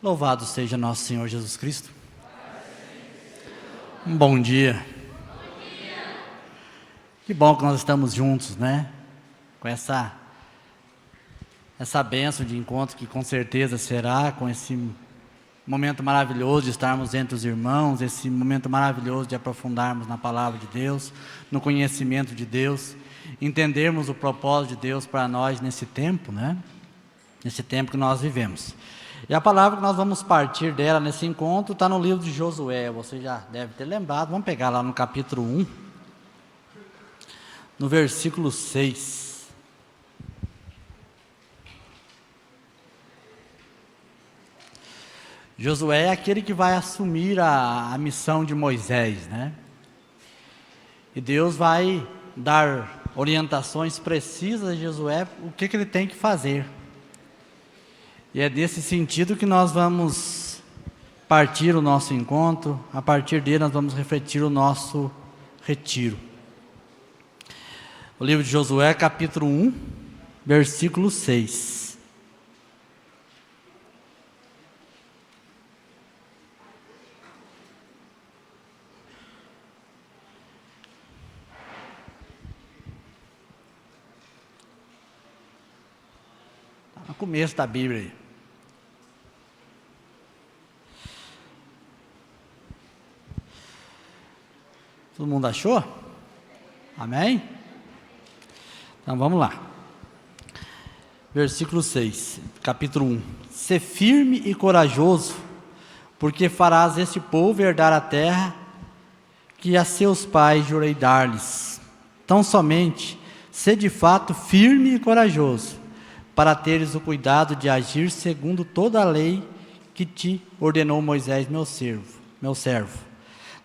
Louvado seja nosso Senhor Jesus Cristo. Um bom dia. Que bom que nós estamos juntos, né? Com essa bênção de encontro que com certeza será, com esse momento maravilhoso de estarmos entre os irmãos, esse momento maravilhoso de aprofundarmos na palavra de Deus, no conhecimento de Deus, entendermos o propósito de Deus para nós nesse tempo, né? Nesse tempo que nós vivemos. E a palavra que nós vamos partir dela nesse encontro está no livro de Josué, você já deve ter lembrado. Vamos pegar lá no capítulo 1, no versículo 6. Josué é aquele que vai assumir a missão de Moisés, né? E Deus vai dar orientações precisas a Josué, o que ele tem que fazer. E é desse sentido que nós vamos partir o nosso encontro. A partir dele nós vamos refletir o nosso retiro. O livro de Josué, capítulo 1, versículo 6. Está no começo da Bíblia aí. Todo mundo achou? Amém? Então vamos lá. Versículo 6, capítulo 1. Sê firme e corajoso, porque farás este povo herdar a terra que a seus pais jurei dar-lhes. Tão somente, sê de fato firme e corajoso, para teres o cuidado de agir segundo toda a lei que te ordenou Moisés, meu servo.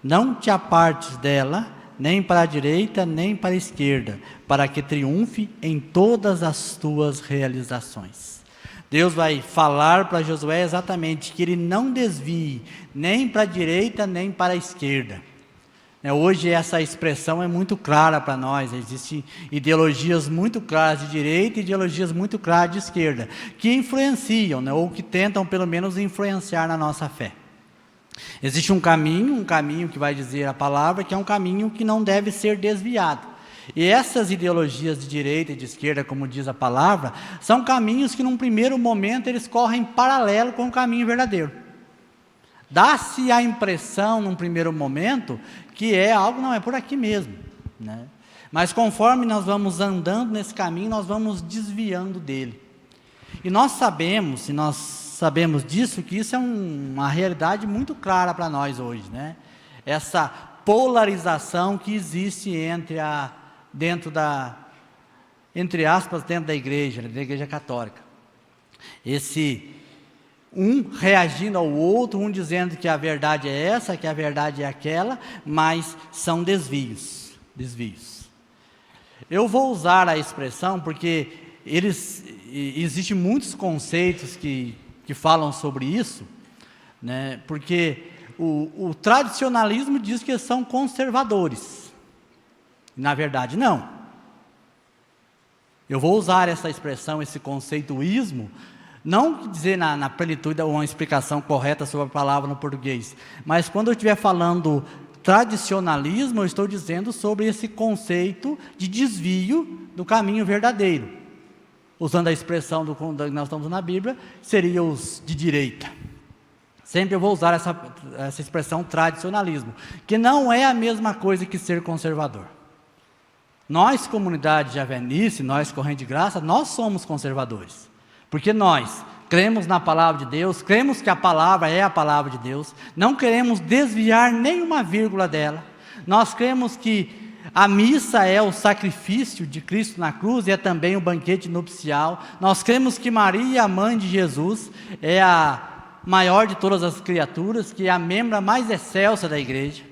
Não te apartes dela, nem para a direita, nem para a esquerda, para que triunfe em todas as tuas realizações. Deus vai falar para Josué exatamente que ele não desvie, nem para a direita, nem para a esquerda. Hoje essa expressão é muito clara para nós, existem ideologias muito claras de direita e ideologias muito claras de esquerda, que influenciam, ou que tentam pelo menos influenciar na nossa fé. Existe um caminho que vai dizer a palavra, que é um caminho que não deve ser desviado. E essas ideologias de direita e de esquerda, como diz a palavra, são caminhos que num primeiro momento eles correm paralelo com o caminho verdadeiro. Dá-se a impressão num primeiro momento que é algo, não é por aqui mesmo, né? Mas conforme nós vamos andando nesse caminho, nós vamos desviando dele. E nós sabemos disso, que isso é uma realidade muito clara para nós hoje, né? Essa polarização que existe dentro da igreja católica. Esse um reagindo ao outro, um dizendo que a verdade é essa, que a verdade é aquela, mas são desvios. Eu vou usar a expressão porque existem muitos conceitos que falam sobre isso, né? Porque o tradicionalismo diz que são conservadores. Na verdade, não. Eu vou usar essa expressão, esse conceituísmo, não dizer na plenitude uma explicação correta sobre a palavra no português, mas quando eu estiver falando tradicionalismo, eu estou dizendo sobre esse conceito de desvio do caminho verdadeiro. Usando a expressão que nós estamos na Bíblia, seriam os de direita. Sempre eu vou usar essa expressão tradicionalismo, que não é a mesma coisa que ser conservador. Nós, comunidade javenice, nós, corrente de graça, nós somos conservadores. Porque nós cremos na palavra de Deus, cremos que a palavra é a palavra de Deus, não queremos desviar nenhuma vírgula dela. Nós cremos que a missa é o sacrifício de Cristo na cruz e é também o banquete nupcial. Nós cremos que Maria, a mãe de Jesus, é a maior de todas as criaturas, que é a membra mais excelsa da igreja.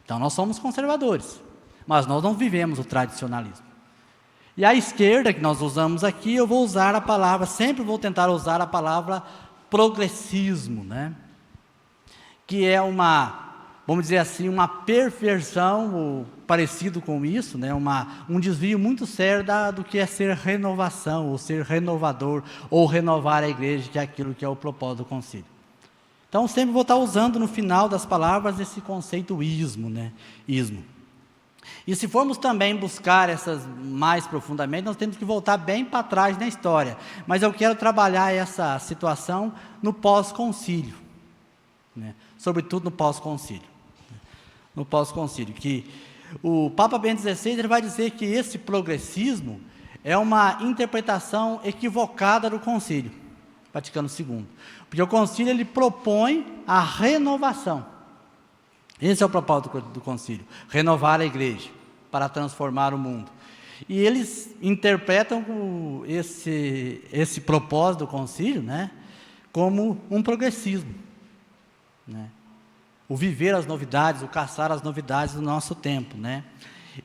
Então nós somos conservadores, mas nós não vivemos o tradicionalismo. E a esquerda que nós usamos aqui, eu vou usar a palavra, sempre vou tentar usar a palavra progressismo, né? Que é vamos dizer assim, uma perversão, ou parecido com isso, né? Um desvio muito sério do que é ser renovação, ou ser renovador, ou renovar a igreja, que é aquilo que é o propósito do concílio. Então, sempre vou estar usando no final das palavras esse conceito ismo, né? Ismo. E se formos também buscar essas mais profundamente, nós temos que voltar bem para trás na história. Mas eu quero trabalhar essa situação no pós-concílio, né? Sobretudo no pós-concílio. No pós-concílio, que o Papa Bento XVI ele vai dizer que esse progressismo é uma interpretação equivocada do concílio Vaticano II. Porque o concílio ele propõe a renovação. Esse é o propósito do concílio, renovar a igreja para transformar o mundo. E eles interpretam esse propósito do concílio, né, como um progressismo, né? O viver as novidades, o caçar as novidades do nosso tempo, né?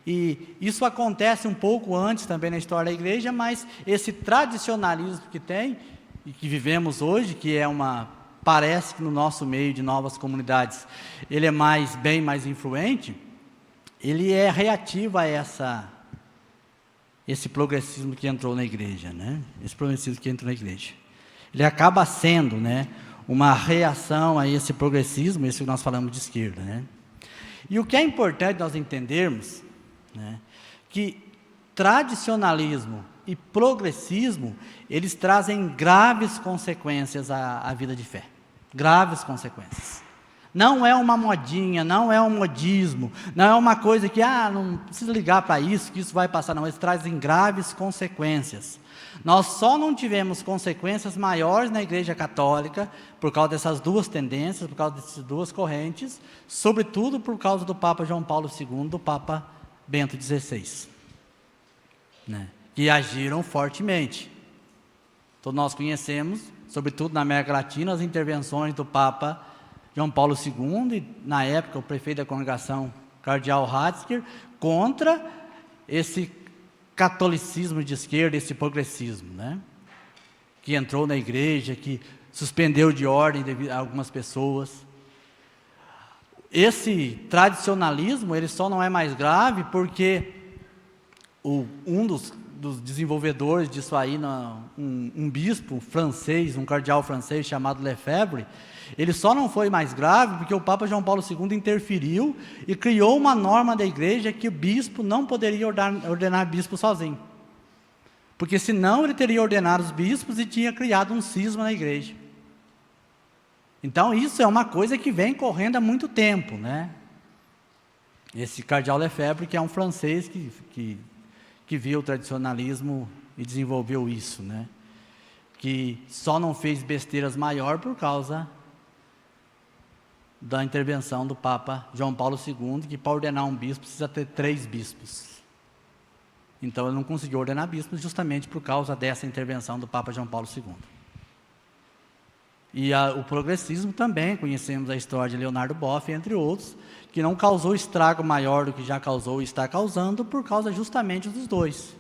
E isso acontece um pouco antes também na história da igreja, mas esse tradicionalismo que tem e que vivemos hoje, que é parece que no nosso meio de novas comunidades, ele é bem mais influente, ele é reativo a esse progressismo que entrou na igreja, né? Esse progressismo que entrou na igreja. Ele acaba sendo, né, uma reação a esse progressismo, esse que nós falamos de esquerda, né? E o que é importante nós entendermos, né, que tradicionalismo e progressismo, eles trazem graves consequências à vida de fé. Graves consequências. Não é uma modinha, não é um modismo, não é uma coisa que, não precisa ligar para isso, que isso vai passar, não. Eles trazem graves consequências. Nós só não tivemos consequências maiores na Igreja Católica por causa dessas duas tendências, por causa dessas duas correntes, sobretudo por causa do Papa João Paulo II, do Papa Bento XVI, né, que agiram fortemente. Todos nós conhecemos, sobretudo na América Latina, as intervenções do Papa João Paulo II e, na época, o prefeito da congregação, Cardeal Ratzinger, contra esse catolicismo de esquerda, esse progressismo, né, que entrou na igreja, que suspendeu de ordem algumas pessoas. Esse tradicionalismo, ele só não é mais grave porque um dos desenvolvedores disso aí, um bispo francês, um cardeal francês chamado Lefebvre, ele só não foi mais grave porque o Papa João Paulo II interferiu e criou uma norma da igreja que o bispo não poderia ordenar bispo sozinho. Porque senão ele teria ordenado os bispos e tinha criado um cisma na igreja. Então isso é uma coisa que vem correndo há muito tempo, né? Esse cardeal Lefebvre, que é um francês que viu o tradicionalismo e desenvolveu isso, né? Que só não fez besteiras maior por causa da intervenção do Papa João Paulo II, que para ordenar um bispo precisa ter 3 bispos. Então ele não conseguiu ordenar bispos justamente por causa dessa intervenção do Papa João Paulo II. E o progressismo também, conhecemos a história de Leonardo Boff, entre outros, que não causou estrago maior do que já causou e está causando por causa justamente dos dois.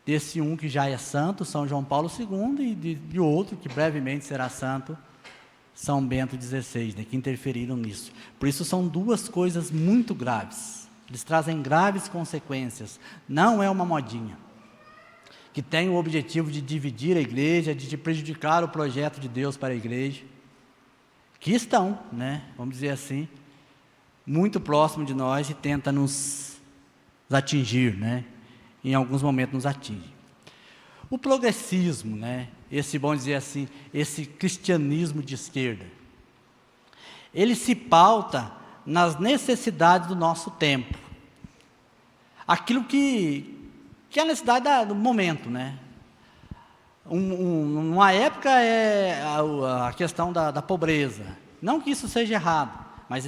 Desse um que já é santo, São João Paulo II, e de outro que brevemente será santo, São Bento XVI, né, que interferiram nisso. Por isso são duas coisas muito graves. Eles trazem graves consequências. Não é uma modinha que tem o objetivo de dividir a igreja, de prejudicar o projeto de Deus para a igreja, que estão, né, vamos dizer assim, muito próximo de nós e tenta nos atingir, né, em alguns momentos nos atinge. O progressismo, né, vamos dizer assim, esse cristianismo de esquerda, ele se pauta nas necessidades do nosso tempo. Aquilo que é a necessidade do momento, né? Uma época é a questão da pobreza. Não que isso seja errado, mas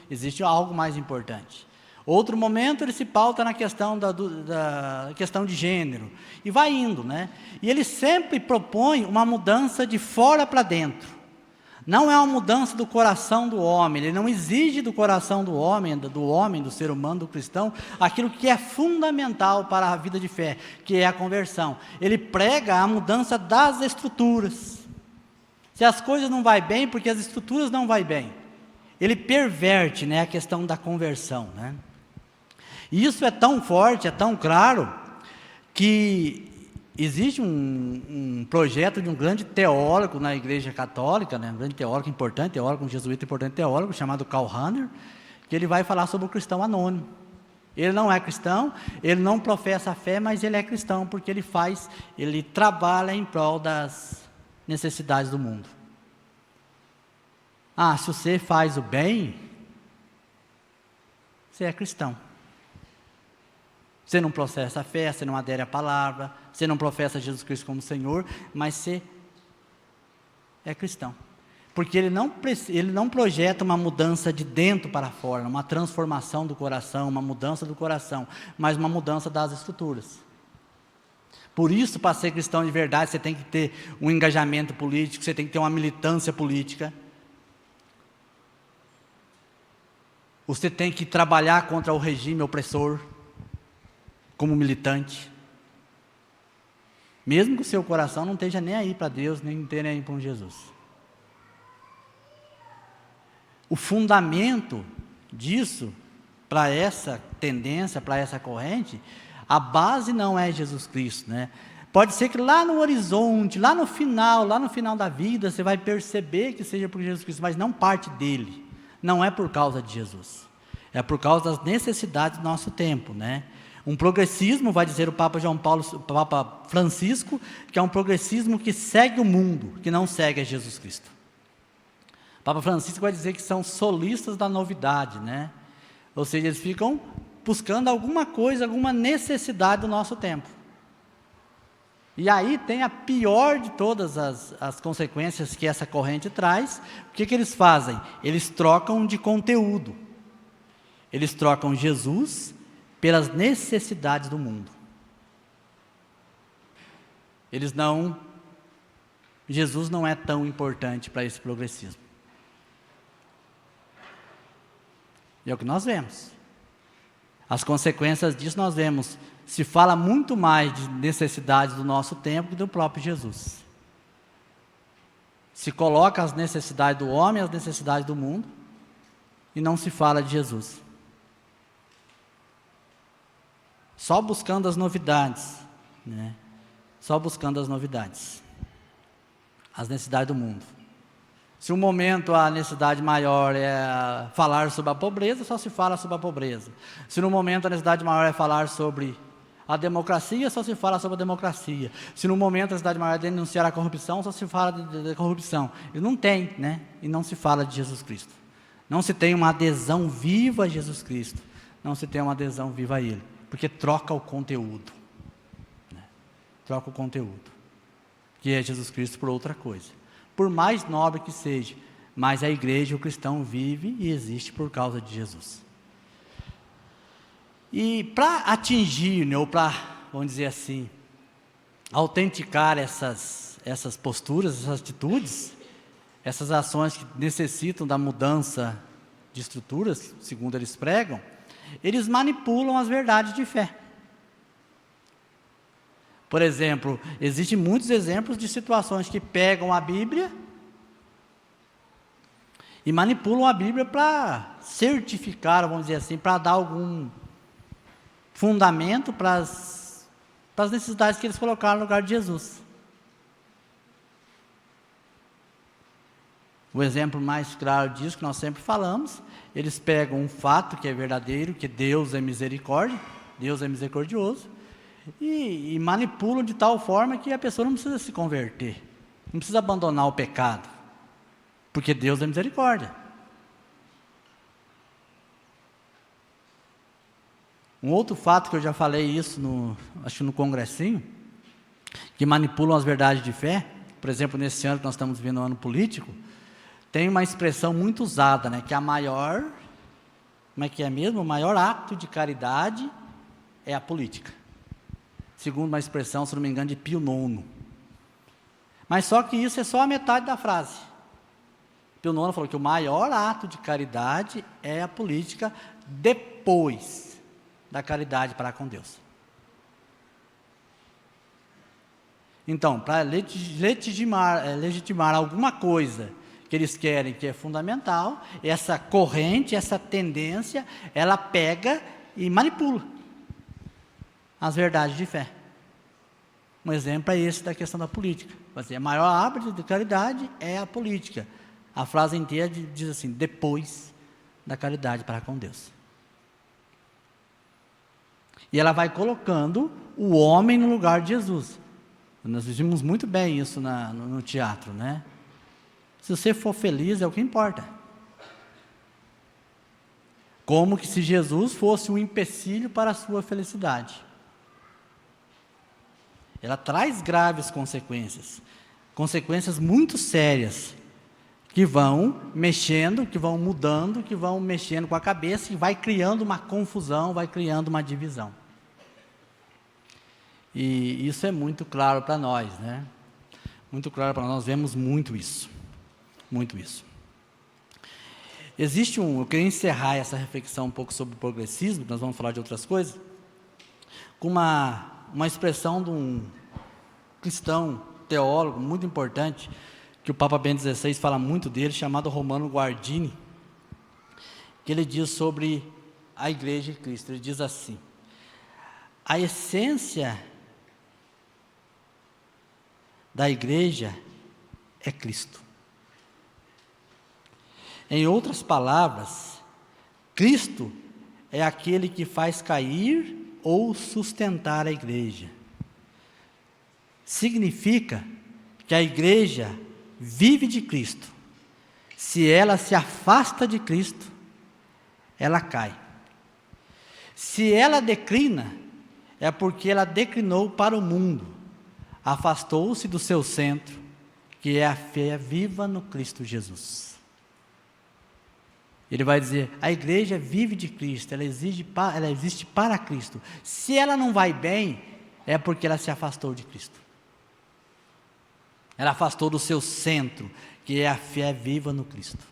existe algo mais importante. Outro momento ele se pauta na questão da questão de gênero. E vai indo, né? E ele sempre propõe uma mudança de fora para dentro. Não é uma mudança do coração do homem, ele não exige do coração do homem, do ser humano, do cristão, aquilo que é fundamental para a vida de fé, que é a conversão. Ele prega a mudança das estruturas. Se as coisas não vão bem, porque as estruturas não vão bem. Ele perverte, né, a questão da conversão, né? E isso é tão forte, é tão claro, que existe um projeto de um grande teólogo na Igreja Católica, né, um grande teólogo importante, teólogo, um jesuíta importante teólogo, chamado Karl Rahner, que ele vai falar sobre o cristão anônimo. Ele não é cristão, ele não professa a fé, mas ele é cristão, porque ele trabalha em prol das necessidades do mundo. Se você faz o bem, você é cristão. Você não professa a fé, você não adere à palavra, você não professa Jesus Cristo como Senhor, mas você é cristão. Porque ele não projeta uma mudança de dentro para fora, uma transformação do coração, uma mudança do coração, mas uma mudança das estruturas. Por isso, para ser cristão de verdade, você tem que ter um engajamento político, você tem que ter uma militância política. Você tem que trabalhar contra o regime opressor, como militante. Mesmo que o seu coração não esteja nem aí para Deus, nem esteja nem aí para um Jesus. O fundamento disso, para essa tendência, para essa corrente, a base não é Jesus Cristo, né? Pode ser que lá no horizonte, lá no final da vida, você vai perceber que seja por Jesus Cristo, mas não parte dele, não é por causa de Jesus, é por causa das necessidades do nosso tempo, né? Um progressismo, vai dizer o Papa Francisco, que é um progressismo que segue o mundo, que não segue a Jesus Cristo. O Papa Francisco vai dizer que são solistas da novidade, né? Ou seja, eles ficam buscando alguma coisa, alguma necessidade do nosso tempo. E aí tem a pior de todas as consequências que essa corrente traz. O que eles fazem? Eles trocam de conteúdo. Eles trocam Jesus pelas necessidades do mundo. Jesus não é tão importante para esse progressismo. E é o que nós vemos. As consequências disso nós vemos. Se fala muito mais de necessidades do nosso tempo que do próprio Jesus. Se coloca as necessidades do homem, as necessidades do mundo, e não se fala de Jesus. Só buscando as novidades, né? Só buscando as novidades. As necessidades do mundo. Se um momento a necessidade maior é falar sobre a pobreza, só se fala sobre a pobreza. Se no momento a necessidade maior é falar sobre a democracia, só se fala sobre a democracia. Se no momento a necessidade maior é denunciar a corrupção, só se fala de corrupção. E não tem, né? E não se fala de Jesus Cristo. Não se tem uma adesão viva a Jesus Cristo. Não se tem uma adesão viva a Ele. Porque troca o conteúdo. Né? Troca o conteúdo. Que é Jesus Cristo por outra coisa. Por mais nobre que seja, mas a igreja, o cristão vive e existe por causa de Jesus. E para atingir, né, ou para, vamos dizer assim, autenticar essas posturas, essas atitudes, essas ações que necessitam da mudança de estruturas, segundo eles pregam, eles manipulam as verdades de fé. Por exemplo, existem muitos exemplos de situações que pegam a Bíblia e manipulam a Bíblia para certificar, vamos dizer assim, para dar algum fundamento para as necessidades que eles colocaram no lugar de Jesus. O exemplo mais claro disso, que nós sempre falamos, eles pegam um fato que é verdadeiro, que Deus é misericórdia, Deus é misericordioso, e manipulam de tal forma que a pessoa não precisa se converter, não precisa abandonar o pecado, porque Deus é misericórdia. Um outro fato que eu já falei isso, acho que no congressinho, que manipulam as verdades de fé, por exemplo, nesse ano que nós estamos vivendo um ano político, tem uma expressão muito usada, né, que a maior, como é que é mesmo? O maior ato de caridade é a política. Segundo uma expressão, se não me engano, de Pio IX. Mas só que isso é só a metade da frase. Pio IX falou que o maior ato de caridade é a política depois da caridade para com Deus. Então, para legitimar alguma coisa que eles querem, que é fundamental, essa corrente, essa tendência, ela pega e manipula as verdades de fé. Um exemplo é esse da questão da política. A maior árvore de caridade é a política. A frase inteira diz assim: depois da caridade para com Deus. E ela vai colocando o homem no lugar de Jesus. Nós vimos muito bem isso no teatro, né? Se você for feliz, é o que importa. Como que se Jesus fosse um empecilho para a sua felicidade. Ela traz graves consequências. Consequências muito sérias. Que vão mexendo, que vão mudando, que vão mexendo com a cabeça e vai criando uma confusão, vai criando uma divisão. E isso é muito claro para nós, né? Muito claro para nós, vemos muito isso. Muito isso. Eu queria encerrar essa reflexão um pouco sobre o progressismo, nós vamos falar de outras coisas, com uma expressão de um cristão, teólogo, muito importante, que o Papa Bento XVI fala muito dele, chamado Romano Guardini, que ele diz sobre a Igreja de Cristo. Ele diz assim: a essência da Igreja é Cristo. Em outras palavras, Cristo é aquele que faz cair ou sustentar a Igreja. Significa que a Igreja vive de Cristo. Se ela se afasta de Cristo, ela cai. Se ela declina, é porque ela declinou para o mundo, afastou-se do seu centro, que é a fé viva no Cristo Jesus. Ele vai dizer: a igreja vive de Cristo, ela existe para Cristo. Se ela não vai bem, é porque ela se afastou de Cristo. Ela afastou do seu centro, que é a fé viva no Cristo.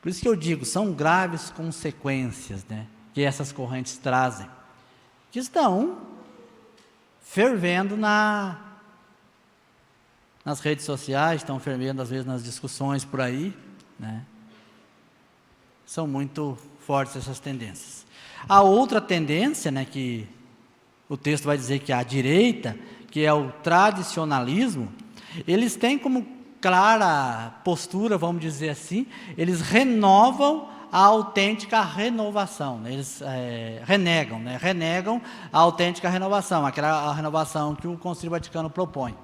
Por isso que eu digo, são graves consequências, né, que essas correntes trazem, que estão fervendo nas redes sociais, estão fervendo às vezes nas discussões por aí, né? São muito fortes essas tendências. A outra tendência, né, que o texto vai dizer que é a direita, que é o tradicionalismo, eles têm como clara postura, vamos dizer assim, eles renovam a autêntica renovação, né? Eles renegam a autêntica renovação, aquela renovação que o Concílio Vaticano propõe.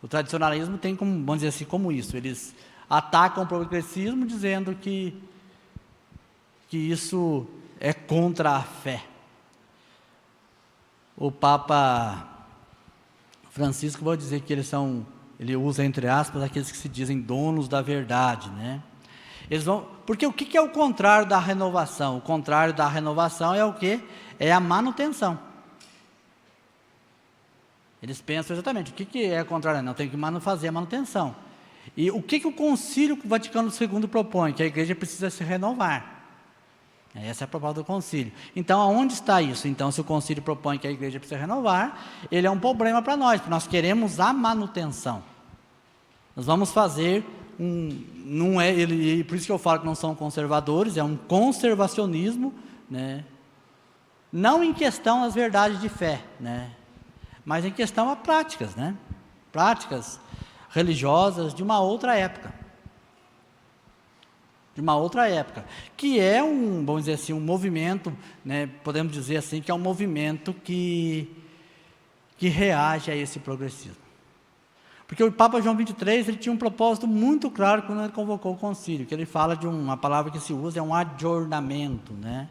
O tradicionalismo tem como, vamos dizer assim, como isso, eles atacam o progressismo dizendo que isso é contra a fé. O Papa Francisco vai dizer que ele usa entre aspas aqueles que se dizem donos da verdade, né? Porque o que é o contrário da renovação? O contrário da renovação é o quê? É a manutenção. Eles pensam exatamente, o que é contrário? Não, tem que fazer a manutenção. E o que o Concílio Vaticano II propõe? Que a igreja precisa se renovar. Essa é a proposta do concílio. Então, aonde está isso? Então, se o concílio propõe que a igreja precisa renovar, ele é um problema para nós, porque nós queremos a manutenção. Nós vamos fazer por isso que eu falo que não são conservadores, é um conservacionismo, né? Não em questão às verdades de fé, né? Mas em questão a práticas, né? Práticas religiosas de uma outra época. Que é vamos dizer assim, um movimento, né, podemos dizer assim, que é um movimento que reage a esse progressismo. Porque o Papa João XXIII, ele tinha um propósito muito claro quando ele convocou o concílio, que ele fala de uma palavra que se usa, é um adornamento, né?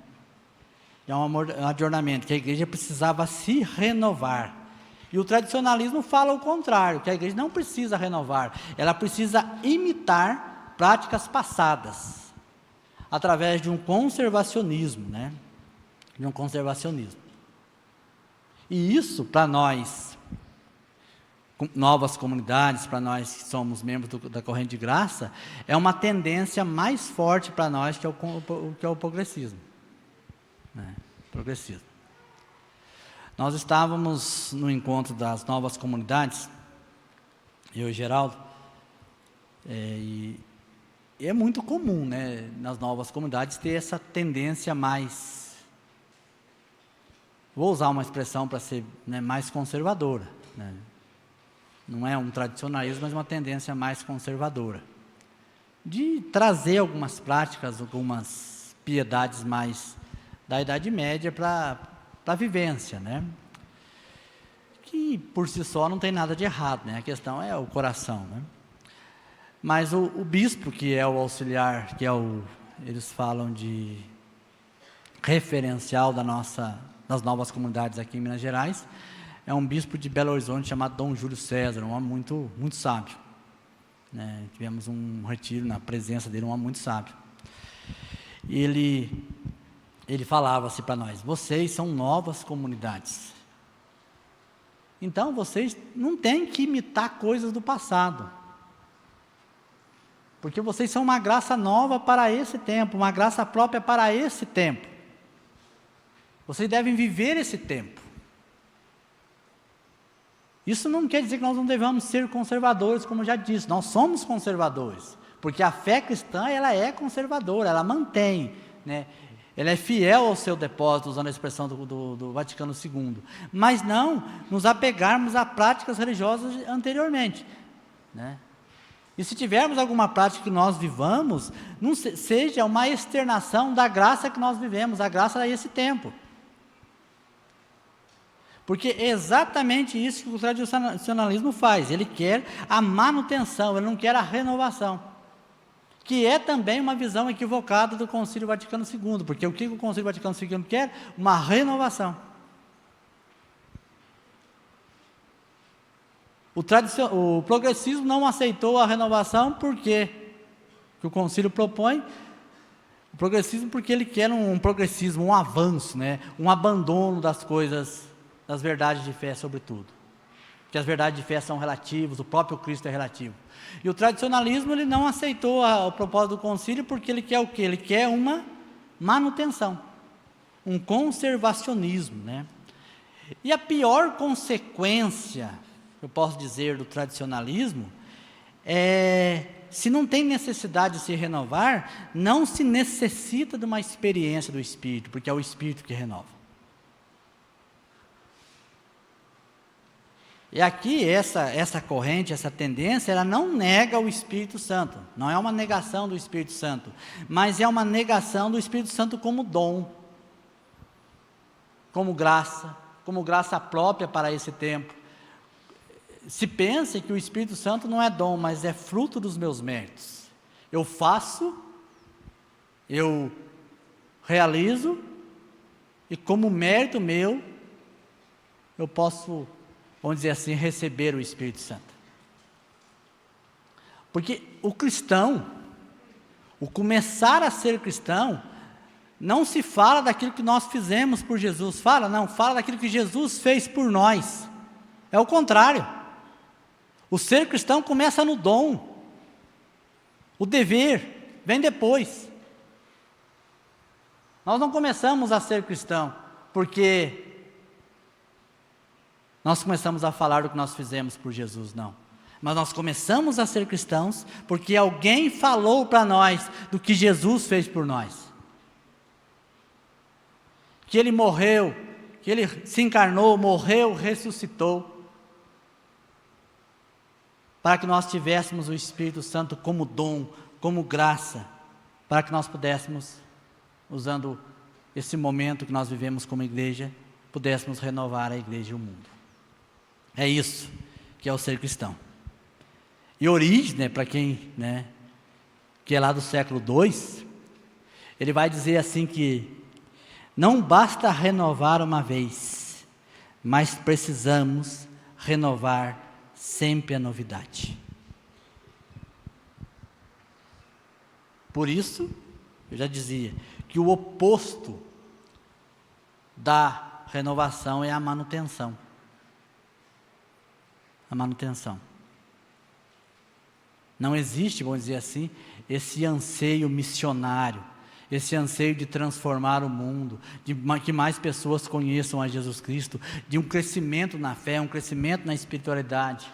É um adornamento, que a igreja precisava se renovar. E o tradicionalismo fala o contrário, que a igreja não precisa renovar, ela precisa imitar práticas passadas, através de um conservacionismo, né? De um conservacionismo. E isso, para nós, novas comunidades, para nós que somos membros da corrente de graça, é uma tendência mais forte para nós que é o progressismo. Né? Progressismo. Nós estávamos no encontro das novas comunidades, eu e Geraldo, e é muito comum, né, nas novas comunidades ter essa tendência mais vou usar uma expressão para ser, né, mais conservadora, né? Não é um tradicionalismo, mas uma tendência mais conservadora, de trazer algumas práticas, algumas piedades mais da Idade Média para a vivência, né? Que por si só não tem nada de errado, né? A questão é o coração, né? Mas o bispo, que é o auxiliar, eles falam de referencial das novas comunidades aqui em Minas Gerais, é um bispo de Belo Horizonte chamado Dom Júlio César, um homem muito, muito sábio, né? Tivemos um retiro na presença dele, um homem muito sábio. E ele falava assim para nós: vocês são novas comunidades, então vocês não têm que imitar coisas do passado, porque vocês são uma graça nova para esse tempo, uma graça própria para esse tempo. Vocês devem viver esse tempo. Isso não quer dizer que nós não devamos ser conservadores, como eu já disse, nós somos conservadores, porque a fé cristã, ela é conservadora, ela mantém, né? Ela é fiel ao seu depósito, usando a expressão do Vaticano II, mas não nos apegarmos a práticas religiosas anteriormente, né? E se tivermos alguma prática que nós vivamos, não seja uma externação da graça que nós vivemos, a graça a esse tempo. Porque é exatamente isso que o tradicionalismo faz, ele quer a manutenção, ele não quer a renovação, que é também uma visão equivocada do Concílio Vaticano II, porque o que o Concílio Vaticano II quer? Uma renovação. O progressismo não aceitou a renovação, porque o Concílio propõe o progressismo, porque ele quer um progressismo, um avanço, né? Um abandono das coisas, das verdades de fé sobretudo, que as verdades de fé são relativas, o próprio Cristo é relativo. E o tradicionalismo, ele não aceitou o propósito do concílio, porque ele quer o quê? Ele quer uma manutenção, um conservacionismo, né? E a pior consequência, eu posso dizer, do tradicionalismo, se não tem necessidade de se renovar, não se necessita de uma experiência do Espírito, porque é o Espírito que renova. E aqui, essa corrente, essa tendência, ela não nega o Espírito Santo, não é uma negação do Espírito Santo, mas é uma negação do Espírito Santo como dom, como graça própria para esse tempo. Se pensa que o Espírito Santo não é dom, mas é fruto dos meus méritos. Eu faço, eu realizo, e como mérito meu, eu posso, vamos dizer assim, receber o Espírito Santo. Porque o cristão, o começar a ser cristão, não se fala daquilo que nós fizemos por Jesus, fala daquilo que Jesus fez por nós. É o contrário. O ser cristão começa no dom, o dever vem depois. Nós não começamos a ser cristão porque nós começamos a falar do que nós fizemos por Jesus, não. Mas nós começamos a ser cristãos porque alguém falou para nós do que Jesus fez por nós. Que Ele morreu, que Ele se encarnou, morreu, ressuscitou, para que nós tivéssemos o Espírito Santo como dom, como graça, para que nós pudéssemos, usando esse momento que nós vivemos como igreja, pudéssemos renovar a igreja e o mundo. É isso que é o ser cristão. E Orígenes, para quem, que é lá do século II, ele vai dizer assim que não basta renovar uma vez, mas precisamos renovar sempre a novidade. Por isso, eu já dizia que o oposto da renovação é a manutenção. A manutenção. Não existe, vamos dizer assim, esse anseio missionário, esse anseio de transformar o mundo, de que mais pessoas conheçam a Jesus Cristo, de um crescimento na fé, um crescimento na espiritualidade,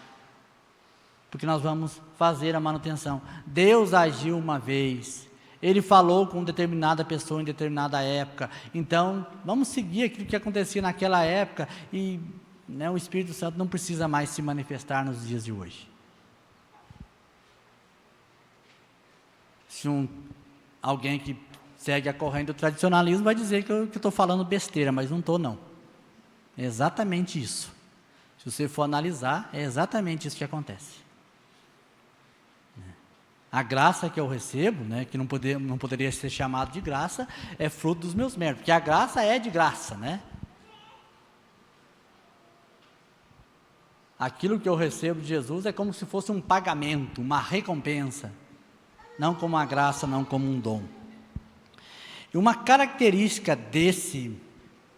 porque nós vamos fazer a manutenção. Deus agiu uma vez, Ele falou com determinada pessoa em determinada época. Então, vamos seguir aquilo que acontecia naquela época e, né, o Espírito Santo não precisa mais se manifestar nos dias de hoje. Se alguém que segue a corrente do tradicionalismo vai dizer que eu estou falando besteira, mas não estou, não. É exatamente isso. Se você for analisar, é exatamente isso que acontece. A graça que eu recebo, né, que não poderia ser chamado de graça, é fruto dos meus méritos, porque a graça é de graça, né? Aquilo que eu recebo de Jesus é como se fosse um pagamento, uma recompensa, não como uma graça, não como um dom. E uma característica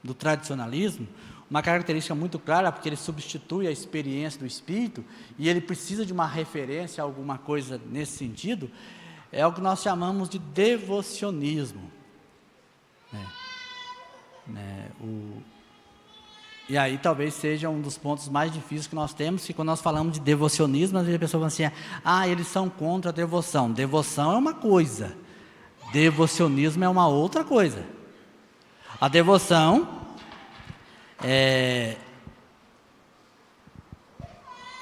do tradicionalismo, uma característica muito clara, porque ele substitui a experiência do Espírito, e ele precisa de uma referência a alguma coisa nesse sentido, é o que nós chamamos de devocionismo. E aí talvez seja um dos pontos mais difíceis que nós temos, que quando nós falamos de devocionismo, às vezes a pessoa fala assim, eles são contra a devoção. Devoção é uma coisa, devocionismo é uma outra coisa. A devoção é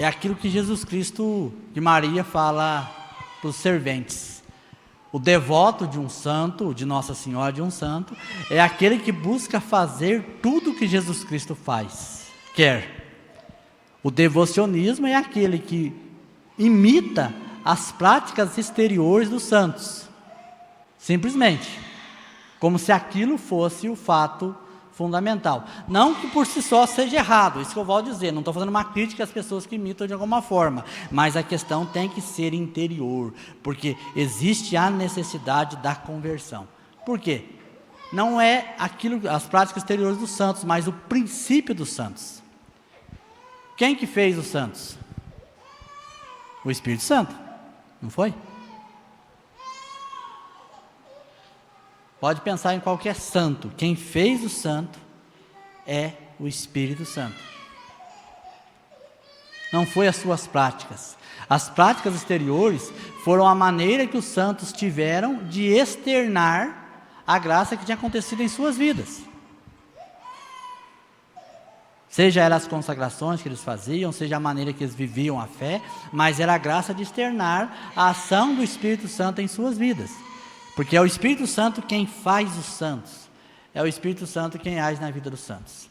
aquilo que Jesus Cristo, que Maria fala para os serventes. O devoto de um santo, de Nossa Senhora de um santo, é aquele que busca fazer tudo o que Jesus Cristo quer. O devocionismo é aquele que imita as práticas exteriores dos santos. Simplesmente. Como se aquilo fosse o fato fundamental. Não que por si só seja errado, isso que eu vou dizer, não estou fazendo uma crítica às pessoas que imitam de alguma forma, mas a questão tem que ser interior, porque existe a necessidade da conversão. Por quê? Não é as práticas exteriores dos santos, mas o princípio dos santos. Quem que fez os santos? O Espírito Santo, não foi? Pode pensar em qualquer santo. Quem fez o santo é o Espírito Santo. Não foi as suas práticas. As práticas exteriores foram a maneira que os santos tiveram de externar a graça que tinha acontecido em suas vidas. Seja elas as consagrações que eles faziam, seja a maneira que eles viviam a fé, mas era a graça de externar a ação do Espírito Santo em suas vidas. Porque é o Espírito Santo quem faz os santos. É o Espírito Santo quem age na vida dos santos.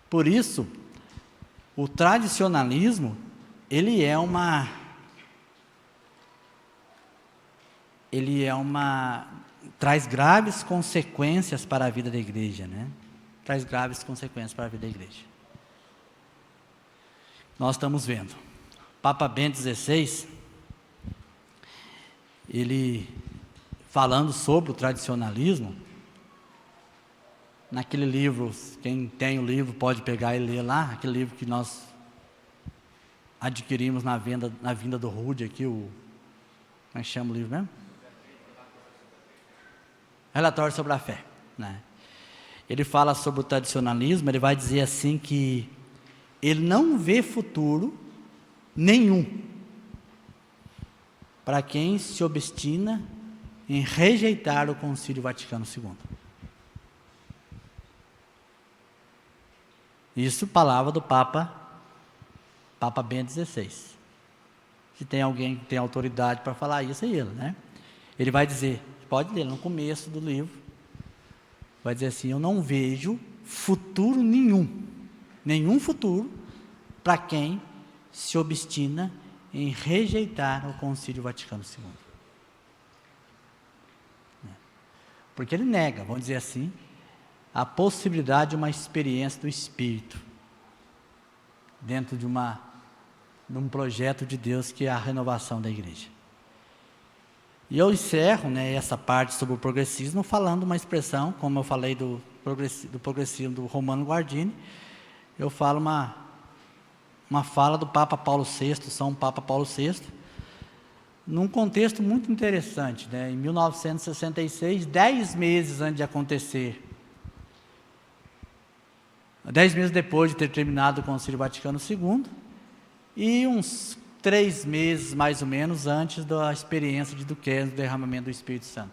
Por isso, o tradicionalismo, ele traz graves consequências para a vida da igreja, né? Traz graves consequências para a vida da igreja. Nós estamos vendo. Papa Bento XVI, ele falando sobre o tradicionalismo, naquele livro, quem tem o livro pode pegar e ler lá, aquele livro que nós adquirimos na vinda do Rude aqui, como é que chama o livro mesmo? Relatório sobre a fé, né? Ele fala sobre o tradicionalismo, ele vai dizer assim que ele não vê futuro nenhum para quem se obstina em rejeitar o Concílio Vaticano II. Isso, palavra do Papa Bento XVI. Se tem alguém que tem autoridade para falar isso, é ele, né? Ele vai dizer, pode ler no começo do livro, vai dizer assim, eu não vejo futuro nenhum futuro para quem se obstina em rejeitar o Concílio Vaticano II. Porque ele nega, vamos dizer assim, a possibilidade de uma experiência do Espírito dentro de um projeto de Deus que é a renovação da igreja. E eu encerro, né, essa parte sobre o progressismo falando uma expressão, como eu falei do progressismo do Romano Guardini, eu falo uma fala do Papa Paulo VI, São Papa Paulo VI, num contexto muito interessante, né? Em 1966, 10 meses antes de acontecer, 10 meses depois de ter terminado o Concílio Vaticano II, e uns 3 meses, mais ou menos, antes da experiência de Duquesne, do derramamento do Espírito Santo.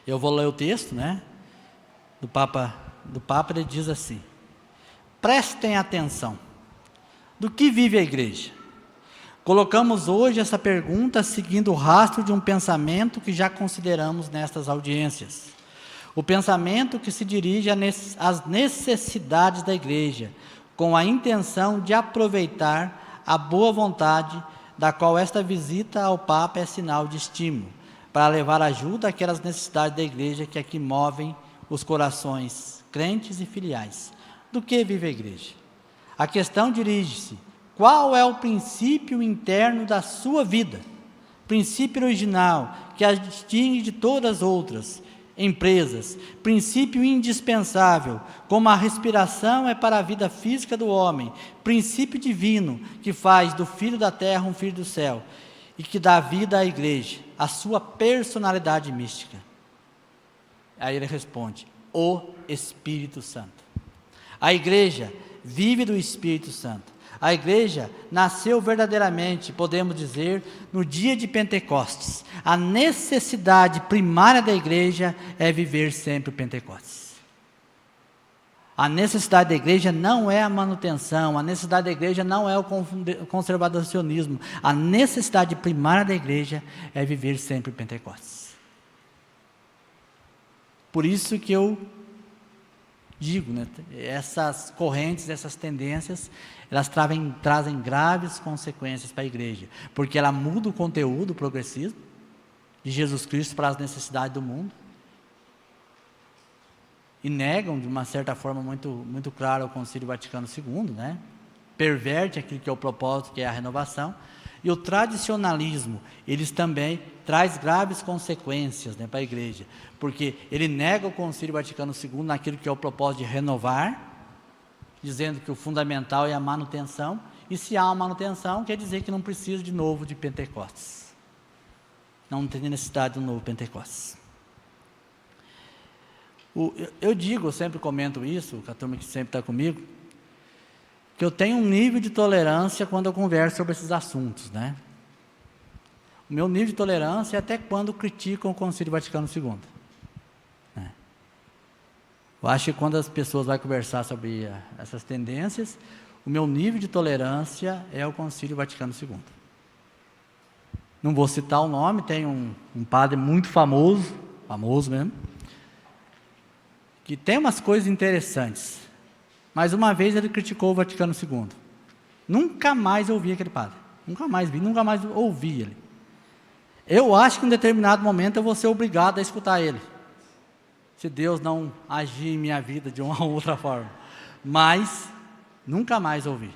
Eu vou ler o texto, né, do Papa, ele diz assim: prestem atenção, do que vive a igreja? Colocamos hoje essa pergunta seguindo o rastro de um pensamento que já consideramos nestas audiências. O pensamento que se dirige às necessidades da igreja, com a intenção de aproveitar a boa vontade, da qual esta visita ao Papa é sinal de estímulo, para levar ajuda àquelas necessidades da igreja que aqui movem os corações crentes e filiais. Do que vive a igreja? A questão dirige-se: qual é o princípio interno da sua vida? Princípio original, que a distingue de todas as outras empresas. Princípio indispensável, como a respiração é para a vida física do homem. Princípio divino, que faz do filho da terra um filho do céu, e que dá vida à igreja, a sua personalidade mística. Aí ele responde: o Espírito Santo. A igreja vive do Espírito Santo. A igreja nasceu verdadeiramente, podemos dizer, no dia de Pentecostes. A necessidade primária da igreja é viver sempre o Pentecostes. A necessidade da igreja não é a manutenção, a necessidade da igreja não é o conservadorismo. A necessidade primária da igreja é viver sempre o Pentecostes. Por isso que eu digo, né, essas correntes, essas tendências, elas trazem graves consequências para a igreja, porque ela muda o conteúdo, o progressismo de Jesus Cristo para as necessidades do mundo, e negam de uma certa forma muito clara o Concílio Vaticano II, né? Perverte aquilo que é o propósito, que é a renovação. E o tradicionalismo, eles também traz graves consequências, né, para a igreja, porque ele nega o Concílio Vaticano II naquilo que é o propósito de renovar, dizendo que o fundamental é a manutenção, e se há uma manutenção, quer dizer que não precisa de novo de Pentecostes. Não tem necessidade de um novo Pentecostes. Eu sempre comento isso, com a turma que sempre está comigo, que eu tenho um nível de tolerância quando eu converso sobre esses assuntos, né? O meu nível de tolerância é até quando criticam o Concílio Vaticano II. Né? Eu acho que quando as pessoas vão conversar sobre essas tendências, o meu nível de tolerância é o Concílio Vaticano II. Não vou citar o nome, tem um padre muito famoso mesmo, que tem umas coisas interessantes. Mas uma vez ele criticou o Vaticano II. Nunca mais ouvi aquele padre. Nunca mais vi, nunca mais ouvi ele. Eu acho que em determinado momento eu vou ser obrigado a escutar ele. Se Deus não agir em minha vida de uma ou outra forma. Mas, nunca mais ouvi.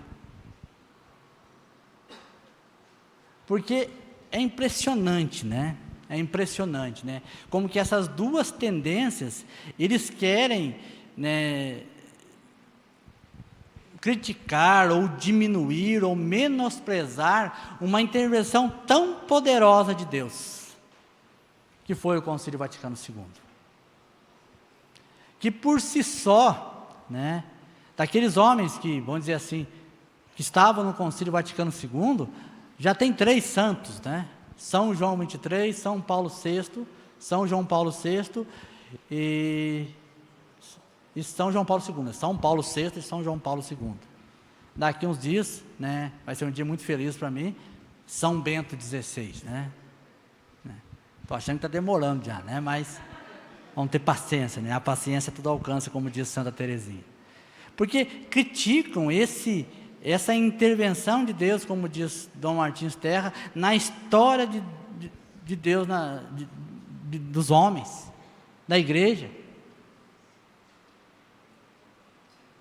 Porque é impressionante, né? É impressionante, né? Como que essas duas tendências, eles querem, né, criticar ou diminuir ou menosprezar uma intervenção tão poderosa de Deus, que foi o Concílio Vaticano II. Que por si só, né, daqueles homens que, vamos dizer assim, que estavam no Concílio Vaticano II, já tem 3 santos, né? São João 23, São Paulo VI, São João Paulo VI e São João Paulo II, São Paulo VI e São João Paulo II. Daqui uns dias, né, vai ser um dia muito feliz para mim, São Bento XVI, né? Estou achando que está demorando já, né? Mas vamos ter paciência, né? A paciência tudo alcança, como diz Santa Teresinha. Porque criticam essa intervenção de Deus, como diz Dom Martins Terra, na história de Deus, dos homens, da igreja.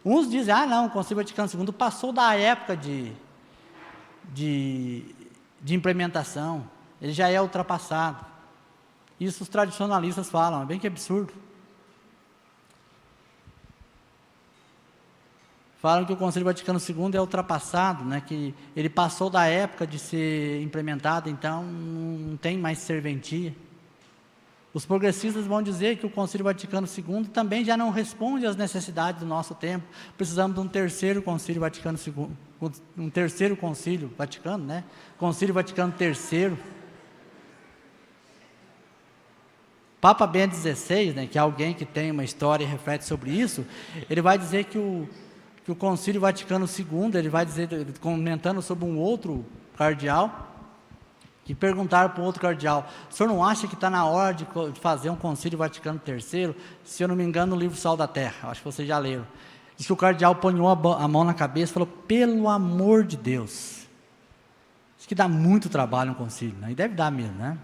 Uns dizem, não, o Concílio Vaticano II passou da época de implementação, ele já é ultrapassado. Isso os tradicionalistas falam, é bem que absurdo. Falam que o Concílio Vaticano II é ultrapassado, né, que ele passou da época de ser implementado, então não tem mais serventia. Os progressistas vão dizer que o Concílio Vaticano II também já não responde às necessidades do nosso tempo. Precisamos de um terceiro Concílio Vaticano II, um terceiro Concílio Vaticano, né? Concílio Vaticano III. Papa Bento XVI, né, que é alguém que tem uma história e reflete sobre isso, ele vai dizer que o Concílio Vaticano II, ele vai dizer, comentando sobre um outro cardeal, que perguntaram para um outro cardeal: o senhor não acha que está na hora de fazer um Concílio Vaticano III? Se eu não me engano, no livro Sal da Terra, acho que vocês já leram. Diz que o cardeal ponhou a mão na cabeça e falou: pelo amor de Deus. Diz que dá muito trabalho um concílio, né? E deve dar mesmo, né?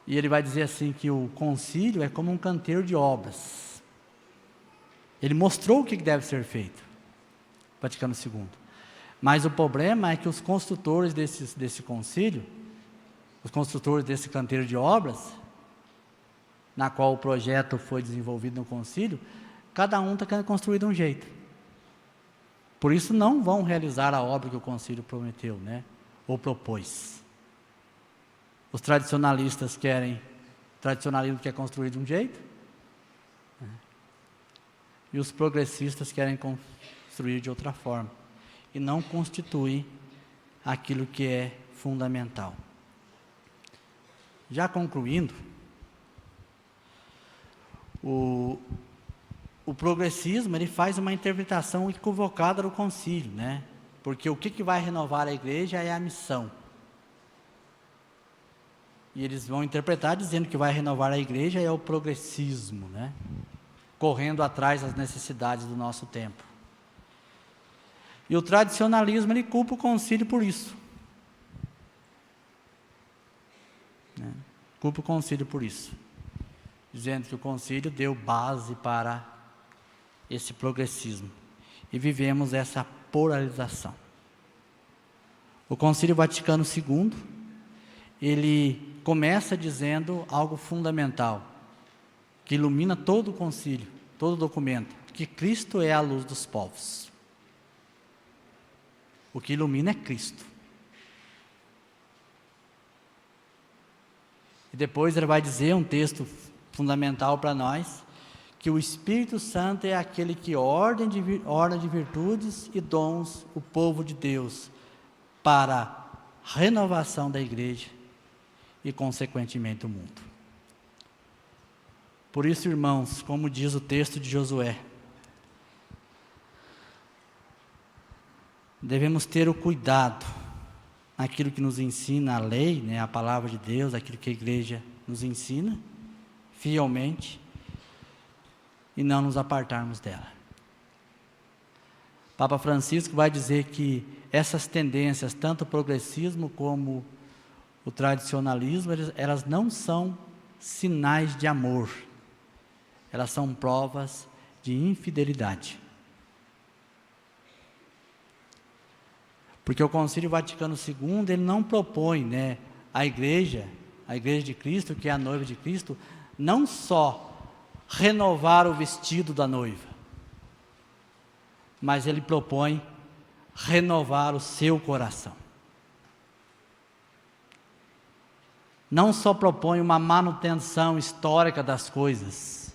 E ele vai dizer assim que o concílio é como um canteiro de obras. Ele mostrou o que deve ser feito, Vaticano II. Mas o problema é que os construtores desse concílio, os construtores desse canteiro de obras, na qual o projeto foi desenvolvido no concílio, cada um está querendo construir de um jeito. Por isso não vão realizar a obra que o concílio prometeu, né? Ou propôs. Os tradicionalistas querem, o tradicionalismo quer construir de um jeito, né? E os progressistas querem construir de outra forma. E não constitui aquilo que é fundamental. Já concluindo, o progressismo ele faz uma interpretação equivocada do concílio, né? Porque o que vai renovar a igreja é a missão. E eles vão interpretar dizendo que vai renovar a igreja é o progressismo, né? Correndo atrás das necessidades do nosso tempo. E o tradicionalismo, ele culpa o concílio por isso. Né? Culpa o concílio por isso. Dizendo que o concílio deu base para esse progressismo. E vivemos essa polarização. O Concílio Vaticano II, ele começa dizendo algo fundamental, que ilumina todo o concílio, todo o documento, que Cristo é a luz dos povos. O que ilumina é Cristo. E depois ele vai dizer um texto fundamental para nós, que o Espírito Santo é aquele que ordena de virtudes e dons o povo de Deus para a renovação da igreja e, consequentemente, o mundo. Por isso, irmãos, como diz o texto de Josué, devemos ter o cuidado naquilo que nos ensina a lei, né, a palavra de Deus, aquilo que a igreja nos ensina, fielmente, e não nos apartarmos dela. Papa Francisco vai dizer que essas tendências, tanto o progressismo como o tradicionalismo, elas não são sinais de amor, elas são provas de infidelidade. Porque o Concílio Vaticano II, ele não propõe, né, a igreja de Cristo, que é a noiva de Cristo, não só renovar o vestido da noiva, mas ele propõe renovar o seu coração. Não só propõe uma manutenção histórica das coisas,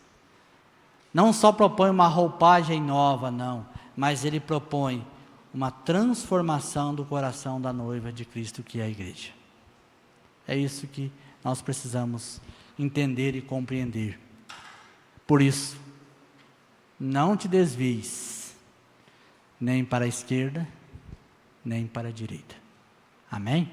não só propõe uma roupagem nova, não, mas ele propõe uma transformação do coração da noiva de Cristo, que é a igreja. É isso que nós precisamos entender e compreender. Por isso, não te desvies, nem para a esquerda, nem para a direita. Amém?